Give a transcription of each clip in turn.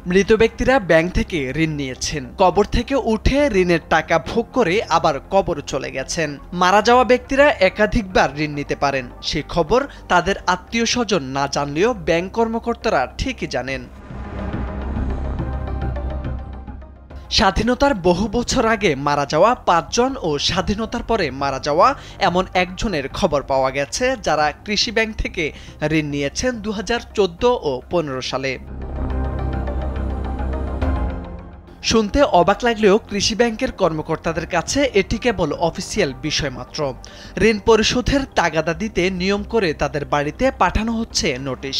মৃত ব্যক্তিরা ব্যাংক থেকে ঋণ নিয়েছেন, কবর থেকে উঠে ঋণের টাকা ভোগ করে আবার কবরে চলে গেছেন। মারা যাওয়া ব্যক্তিরা একাধিকবার ঋণ নিতে পারেন, সেই খবর তাদের আত্মীয় স্বজন না জানলেও ব্যাংক কর্মকর্তারা ঠিকই জানেন। স্বাধীনতার বহু বছর আগে মারা যাওয়া ৫ জন ও স্বাধীনতার পরে মারা যাওয়া এমন একজনের খবর পাওয়া গেছে, যারা কৃষি ব্যাংক থেকে ঋণ নিয়েছেন ২০১৪ ও ১৫ সালে। শুনতে অবাক লাগলেও কৃষি ব্যাংকের কর্মকর্তাদের কাছে এটি কেবল অফিসিয়াল বিষয় মাত্র। ঋণ পরিশোধের তাগাদা দিতে নিয়ম করে তাদের বাড়িতে পাঠানো হচ্ছে নোটিশ।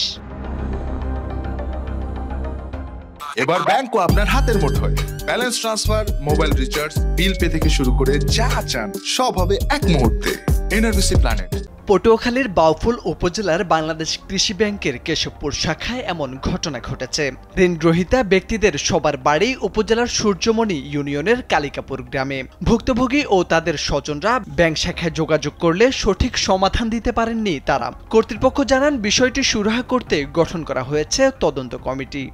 এবার ব্যাংকও আপনার হাতের মুঠোয়। Balance transfer, mobile recharge, bill pay থেকে শুরু করে যা চান সব হবে এক মুহূর্তে। NRBC planet. পটুয়াখালীর বাউফল উপজেলার বাংলাদেশ কৃষি ব্যাংকের কেশবপুর শাখায় এমন ঘটনা ঘটেছে। ঋণগ্রহীতা ব্যক্তিদের সবার বাড়ি উপজেলার সূর্যমণি ইউনিয়নের কালিকাপুর গ্রামে। ভুক্তভোগী ও তাদের স্বজনরা ব্যাংক শাখায় যোগাযোগ করলে সঠিক সমাধান দিতে পারেননি তারা। কর্তৃপক্ষ জানান, বিষয়টি সুরাহা করতে গঠন করা হয়েছে তদন্ত কমিটি।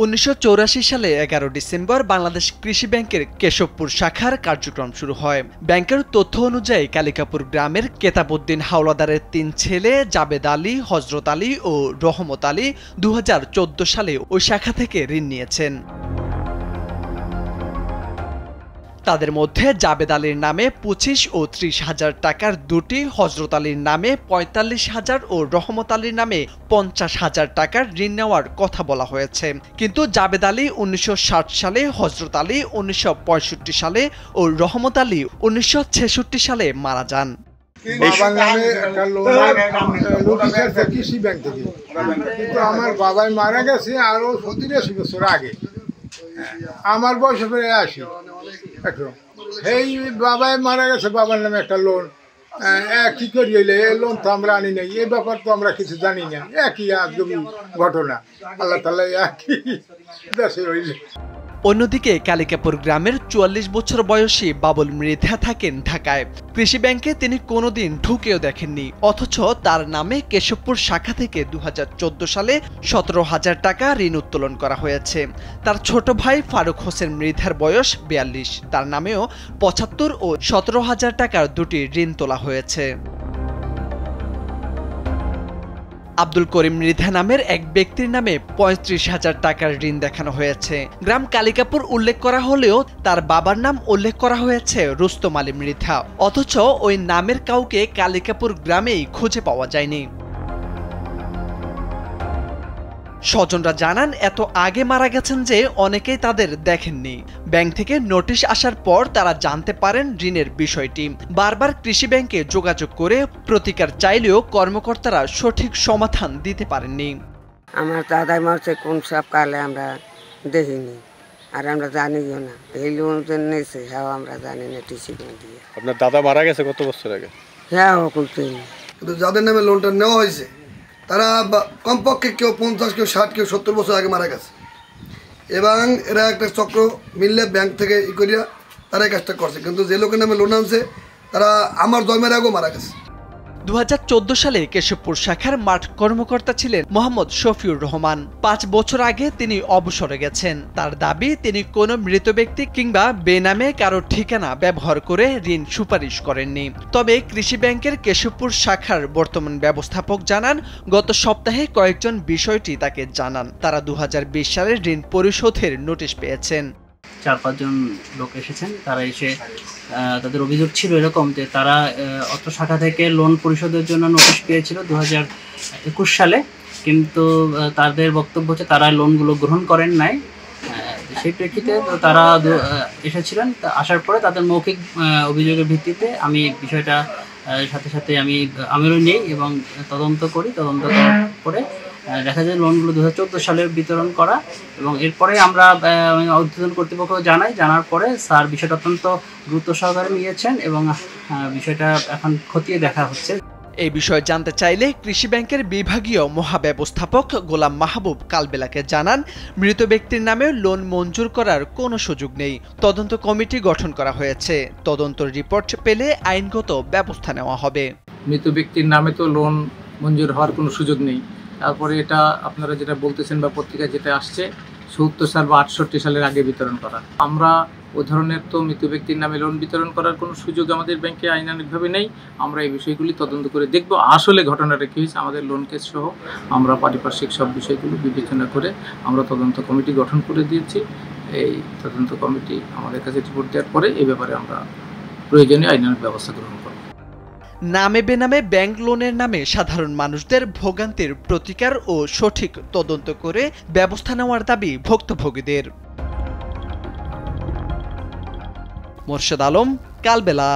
১৯৮৪ সালে ১১ ডিসেম্বর বাংলাদেশ কৃষি ব্যাংকের কেশবপুর শাখার কার্যক্রম শুরু হয়। ব্যাংকের তথ্য অনুযায়ী কালিকাপুর গ্রামের কেতাবউদ্দিন হাওলাদারের ৩ ছেলে জাবেদ আলী, হজরত আলী ও রহমত আলী ২০১৪ সালে ওই শাখা থেকে ঋণ নিয়েছেন। তাদের মধ্যে জাবেদ আলীর নামে ২৫ ও ৩০,০০০ টাকার দুটি, হজরত আলীর নামে ৪৫,০০০ ও রহমত আলীর নামে ৫০,০০০ টাকার ঋণ নেওয়ার কথা বলা হয়েছে। কিন্তু জাবেদ আলী ১৯৬০ সালে, হজরত আলী ১৯৬৫ সালে ও রহমত আলী ১৯৬৬ সালে মারা যান। কৃষি ব্যাংক থেকে, কিন্তু আমার বাবাই মারা গেছে আরো ৮০ বছর আগে। আমার বয়স প্রায় ৮০। এই বাবাই মারা গেছে, বাবার নামে একটা লোন। কি করি হইলে এই লোন তো আমরা আনি নাই, এই ব্যাপার তো আমরা কিছু জানি না। একই আজগবি ঘটনা, আল্লাহ তাআলা একই দেশে হইলে। অন্যদিকে কালিকাপুর গ্রামের ৪৪ বছর বয়সী বাবুল মৃধা থাকেন ঢাকায়। কৃষি ব্যাংকে তিনি কোনোদিন ঢুকেও দেখেননি, অথচ তার নামে কেশবপুর শাখা থেকে ২০১৪ সালে ১৭,০০০ টাকা ঋণ উত্তোলন করা হয়েছে। তার ছোট ভাই ফারুক হোসেন মৃধার বয়স ৪২, তার নামেও ৭৫ ও ১৭,০০০ টাকার দুটি ঋণ তোলা হয়েছে। আব্দুল করিম মৃধা নামের এক ব্যক্তির নামে ৩৫,০০০ টাকার ঋণ দেখানো হয়েছে। গ্রাম কালিকাপুর উল্লেখ করা হলেও তার বাবার নাম উল্লেখ করা হয়েছে রুস্তম আলী মৃধা, অথচ ওই নামের কাউকে কালিকাপুর গ্রামেই খুঁজে পাওয়া যায়নি। স্বজনরা জানান, এত আগে মারা গেছেন যে অনেকেই তাদের দেখেননি। ব্যাংক থেকে নোটিশ আসার পর তারা জানতে পারেন ঋণের বিষয়টি। বারবার কৃষি ব্যাংকে যোগাযোগ করে প্রতিকার চাইলেও কর্মকর্তারা সঠিক সমাধান দিতে পারেননি। আমার দাদাই মারছে কোন সব কালে আমরা দেখিনি, আর আমরা জানিও না। এই লোন নিয়েছে, হ্যাঁ আমরা জানি না। টিসি দিয়ে আপনার দাদা মারা গেছে কত বছর আগে? হ্যাঁ, কিন্তু যাদের নামে লোনটা নেওয়া হয়েছে তারা কমপক্ষে কেউ ৫০, কেউ ৬০, কেউ ৭০ বছর আগে মারা গেছে, এবং এরা একটা চক্র মিললে ব্যাংক থেকে করিয়া তারা এই কাজটা করছে। কিন্তু যে লোকের নামে লোন আনছে তারা আমার জন্মের আগেও মারা গেছে। ২০১৪ সালে কেশবপুর শাখার মাঠ কর্মকর্তা ছিলেন মোহাম্মদ শফিউর রহমান। ৫ বছর আগে তিনি অবসরে গেছেন। তার দাবি, তিনি কোনো মৃত ব্যক্তি কিংবা বেনামে কারো ঠিকানা ব্যবহার করে ঋণ সুপারিশ করেননি। তবে কৃষি ব্যাংকের কেশবপুর শাখার বর্তমান ব্যবস্থাপক জানান, গত সপ্তাহে কয়েকজন বিষয়টি তাকে জানান। তারা ২০২০ সালে ঋণ পরিশোধের নোটিশ পেয়েছেন। ৪-৫ জন লোক এসেছেন, তারা এসে তাদের অভিযোগ ছিল এরকম যে তারা অত্র শাখা থেকে লোন পরিশোধের জন্য নোটিশ পেয়েছিল ২০২১ সালে, কিন্তু তাদের বক্তব্য হচ্ছে তারা লোনগুলো গ্রহণ করেন নাই। সেই প্রেক্ষিতে তারা এসেছিলেন। আসার পরে তাদের মৌখিক অভিযোগের ভিত্তিতে আমি বিষয়টা সাথে সাথে আমিও নেই এবং তদন্ত করি। তদন্ত করার পরে দেখা যায় লোনগুলো ২০১৪ সালে বিতরণ করা, এবং এরপরে আমরা ঊর্ধ্বতন কর্তৃপক্ষ জানার পরে স্যার বিষয়টা অত্যন্ত গুরুত্ব সহকারে নিয়েছেন এবং বিষয়টা এখন খতিয়ে দেখা হচ্ছে। এই বিষয়ে জানতে চাইলে কৃষি ব্যাংকের বিভাগীয় মহাব্যবস্থাপক গোলাম মাহবুব কালবেলাকে জানান, মৃত ব্যক্তির নামে লোন মঞ্জুর করার কোনো সুযোগ নেই। তদন্ত কমিটি গঠন করা হয়েছে। তদন্ত রিপোর্ট পেলে আইনগত ব্যবস্থা নেওয়া হবে। মৃত ব্যক্তির নামে তো লোন মঞ্জুর হওয়ার কোনো সুযোগ নেই, তারপরে এটা আপনারা যেটা বলতেছেন বা পত্রিকায় যেটা আসছে ৭০ সাল বা ৬৮ সালের আগে বিতরণ করা। আমরা ওই ধরনের তো মৃত ব্যক্তির নামে লোন বিতরণ করার কোনো সুযোগ আমাদের ব্যাংকে আইনানুগভাবে নেই। আমরা এই বিষয়গুলি তদন্ত করে দেখব আসলে ঘটনাটা কী হয়েছে। আমাদের লোন কেস সহ আমরা পারিপার্শ্বিক সব বিষয়গুলো বিবেচনা করে আমরা তদন্ত কমিটি গঠন করে দিয়েছি। এই তদন্ত কমিটি আমাদের কাছে রিপোর্ট দেওয়ার পরে এই ব্যাপারে আমরা প্রয়োজনীয় আইনানুগ ব্যবস্থা গ্রহণ করব। নামে বেনামে ব্যাংক লোনের নামে সাধারণ মানুষদের ভোগান্তির প্রতিকার ও সঠিক তদন্ত করে ব্যবস্থা নেওয়ার দাবি ভুক্তভোগীদের। মোর্শেদ আলম, কালবেলা।